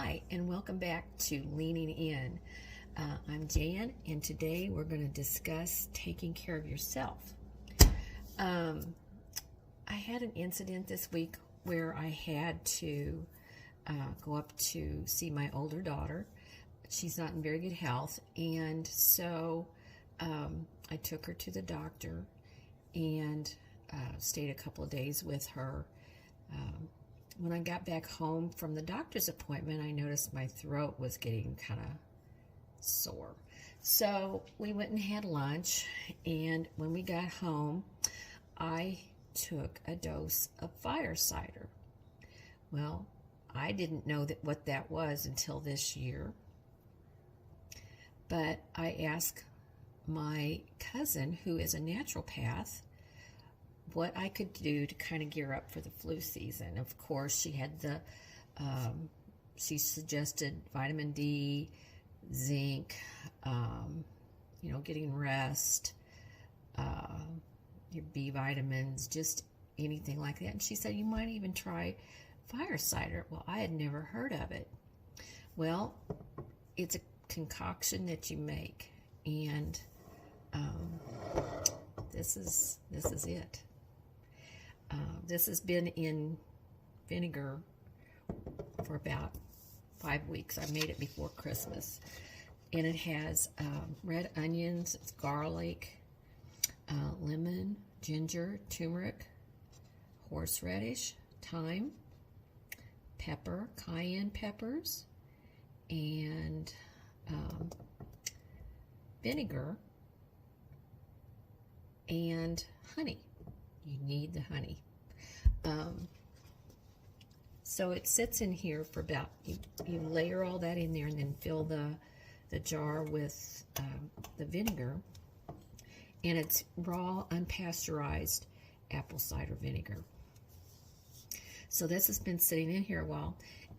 Hi, and welcome back to Leaning In. I'm Jan, and today we're going to discuss taking care of yourself. I had an incident this week where I had to go up to see my older daughter. She's not in very good health, and so I took her to the doctor and stayed a couple of days with her. When I got back home from the doctor's appointment, I noticed my throat was getting kind of sore. So we went and had lunch, and when we got home, I took a dose of fire cider. Well, I didn't know what that was until this year, but I asked my cousin, who is a naturopath, what I could do to kind of gear up for the flu season. Of course, she had she suggested vitamin D, zinc, getting rest, your B vitamins, just anything like that. And she said, you might even try fire cider. Well, I had never heard of it. Well, it's a concoction that you make, and this is it. This has been in vinegar for about 5 weeks. I made it before Christmas. And it has red onions, it's garlic, lemon, ginger, turmeric, horseradish, thyme, pepper, cayenne peppers, and vinegar, and honey. You need the honey. So it sits in here for about, you layer all that in there and then fill the jar with the vinegar. And it's raw, unpasteurized apple cider vinegar. So this has been sitting in here a while.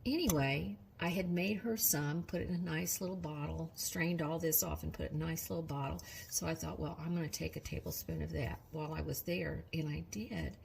Anyway, I had made her some, put it in a nice little bottle, strained all this off and put it in a nice little bottle. So I thought, well, I'm going to take a tablespoon of that while I was there, and I did.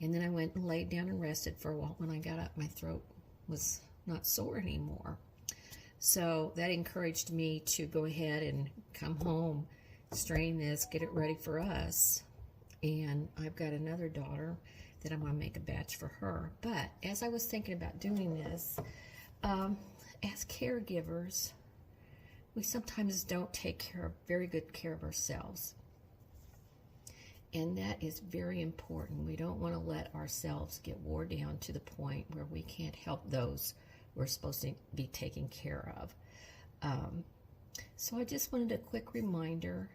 And then I went and laid down and rested for a while. When I got up, my throat was not sore anymore. So that encouraged me to go ahead and come home, strain this, get it ready for us. And I've got another daughter that I'm going to make a batch for her. But as I was thinking about doing this, as caregivers, we sometimes don't take very good care of ourselves. And that is very important. We don't want to let ourselves get wore down to the point where we can't help those we're supposed to be taking care of. So I just wanted a quick reminder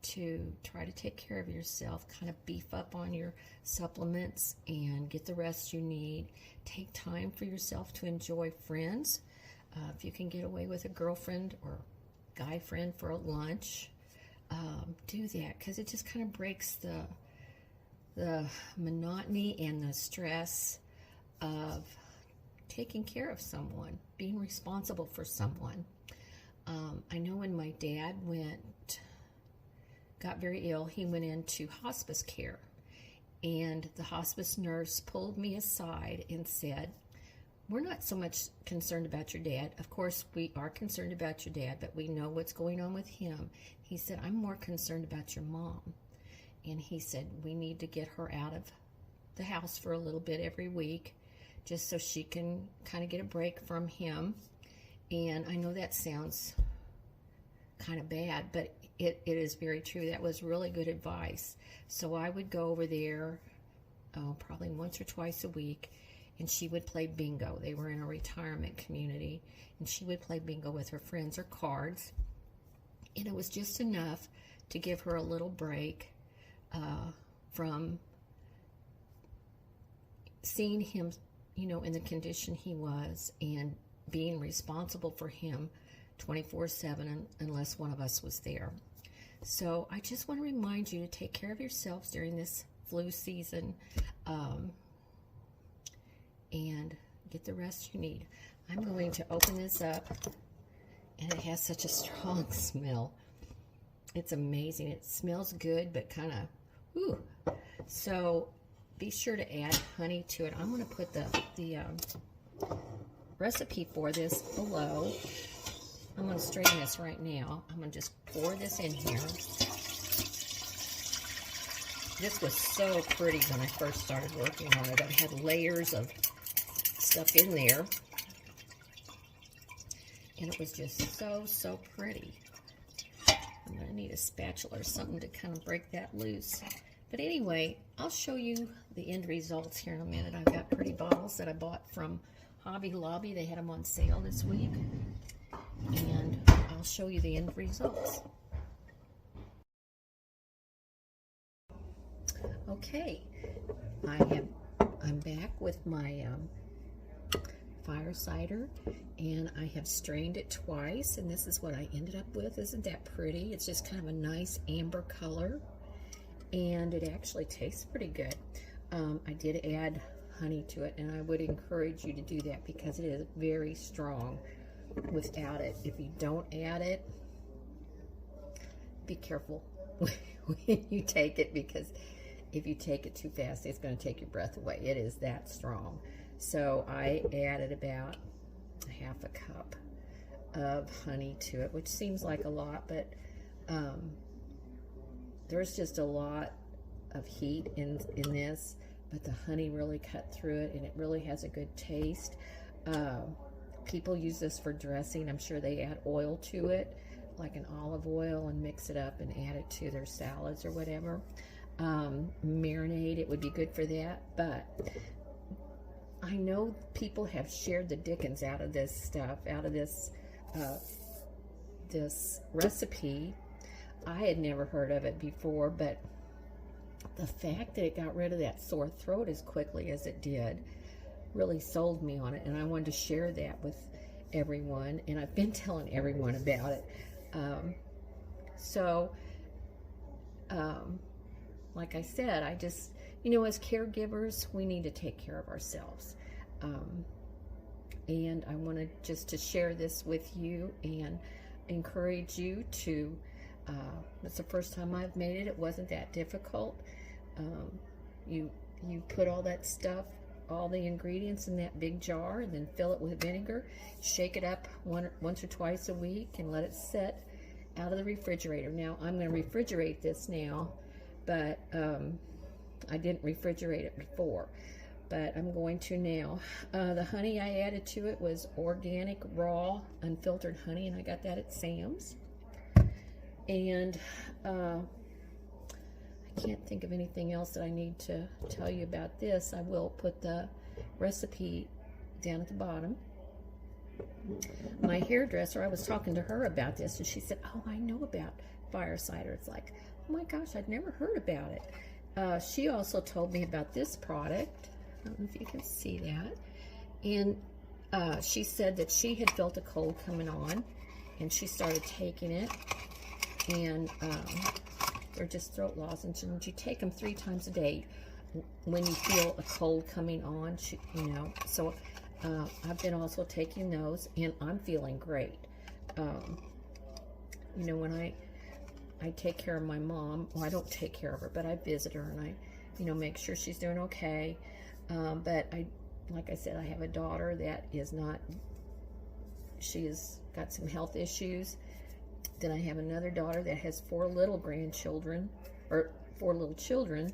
to try to take care of yourself, kind of beef up on your supplements and get the rest you need. Take time for yourself to enjoy friends. If you can get away with a girlfriend or guy friend for a lunch, do that, because it just kind of breaks the monotony and the stress of taking care of someone, being responsible for someone. I know when my dad got very ill, he went into hospice care, and the hospice nurse pulled me aside and said, we're not so much concerned about your dad. Of course, we are concerned about your dad, but we know what's going on with him. He said, I'm more concerned about your mom. And he said, we need to get her out of the house for a little bit every week, just so she can kind of get a break from him. And I know that sounds kind of bad, but it is very true. That was really good advice. So I would go over there probably once or twice a week, and she would play bingo. They were in a retirement community, and she would play bingo with her friends or cards. And it was just enough to give her a little break from seeing him, in the condition he was, and being responsible for him 24/7 unless one of us was there. So I just want to remind you to take care of yourselves during this flu season, and get the rest you need. I'm going to open this up, and it has such a strong smell. It's amazing. It smells good, but kind of, So be sure to add honey to it. I'm going to put the recipe for this below. I'm going to strain this right now. I'm going to just pour this in here. This was so pretty when I first started working on it. I had layers of stuff in there. And it was just so pretty. I'm going to need a spatula or something to kind of break that loose. But anyway, I'll show you the end results here in a minute. I've got pretty bottles that I bought from Hobby Lobby. They had them on sale this week. And I'll show you the end results. Okay, I'm back with my fire cider, and I have strained it twice, and this is what I ended up with. Isn't that pretty? It's just kind of a nice amber color, and it actually tastes pretty good. I did add honey to it, and I would encourage you to do that because it is very strong without it. If you don't add it, be careful when you take it, because if you take it too fast, it's going to take your breath away. It is that strong. So I added about half a cup of honey to it, which seems like a lot, but there's just a lot of heat in this, but the honey really cut through it, and it really has a good taste. People use this for dressing. I'm sure they add oil to it, like an olive oil, and mix it up and add it to their salads or whatever. Marinade, it would be good for that. But I know people have shared the dickens out of this stuff, out of this this recipe. I had never heard of it before, but the fact that it got rid of that sore throat as quickly as it did really sold me on it, and I wanted to share that with everyone, and I've been telling everyone about it. Like I said, I just, as caregivers, we need to take care of ourselves. And I wanted just to share this with you and encourage you to, it's the first time I've made it. It wasn't that difficult. You put all that stuff, all the ingredients in that big jar, and then fill it with vinegar. Shake it up once or twice a week and let it sit out of the refrigerator. Now, I'm going to refrigerate this now, but I didn't refrigerate it before, but I'm going to now. The honey I added to it was organic, raw, unfiltered honey, and I got that at Sam's. And I can't think of anything else that I need to tell you about this. I will put the recipe down at the bottom. My hairdresser, I was talking to her about this, and she said, "Oh, I know about fire cider." It's like, oh my gosh, I'd never heard about it. She also told me about this product. I don't know if you can see that. And she said that she had felt a cold coming on, and she started taking it. And they're just throat lozenges, and you take them 3 times a day when you feel a cold coming on, So I've been also taking those, and I'm feeling great. When I take care of my mom, well, I don't take care of her, but I visit her, and I, make sure she's doing okay. But like I said, I have a daughter that is not, she has got some health issues. Then I have another daughter that has 4 little grandchildren, or 4 little children,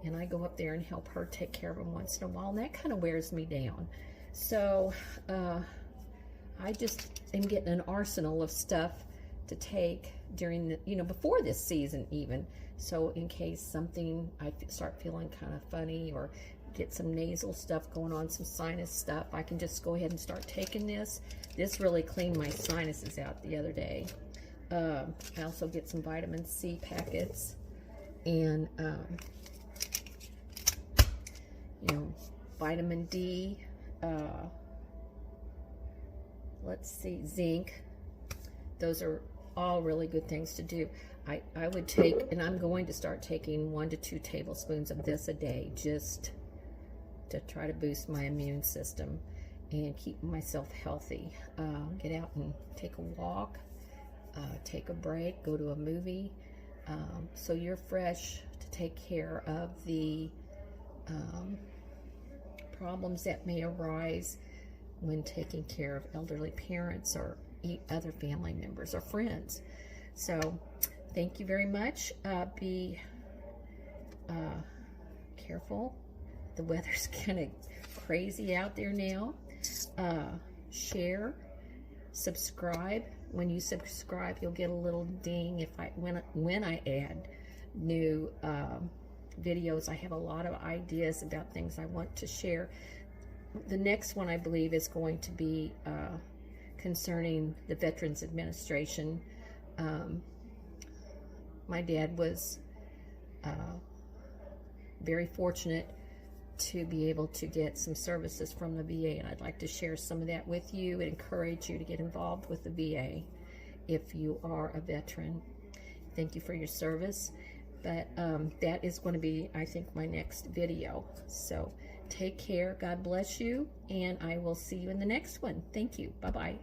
and I go up there and help her take care of them once in a while, and that kind of wears me down. So I just am getting an arsenal of stuff to take during the, before this season even. So in case something, I start feeling kind of funny or get some nasal stuff going on, some sinus stuff, I can just go ahead and start taking this. This really cleaned my sinuses out the other day. I also get some vitamin C packets, and vitamin D, let's see, zinc. Those are all really good things to do. I would take, and I'm going to start taking 1 to 2 tablespoons of this a day, just to try to boost my immune system and keep myself healthy. Get out and take a walk, take a break, go to a movie, so you're fresh to take care of the problems that may arise when taking care of elderly parents or other family members or friends. So thank you very much. Be careful. The weather's kind of crazy out there now. Share, subscribe. When you subscribe, you'll get a little ding when I add new videos. I have a lot of ideas about things I want to share. The next one, I believe, is going to be concerning the Veterans Administration. My dad was very fortunate to be able to get some services from the VA, and I'd like to share some of that with you and encourage you to get involved with the VA if you are a veteran. Thank you for your service. But that is going to be, I think, my next video. So take care. God bless you, and I will see you in the next one. Thank you. Bye-bye.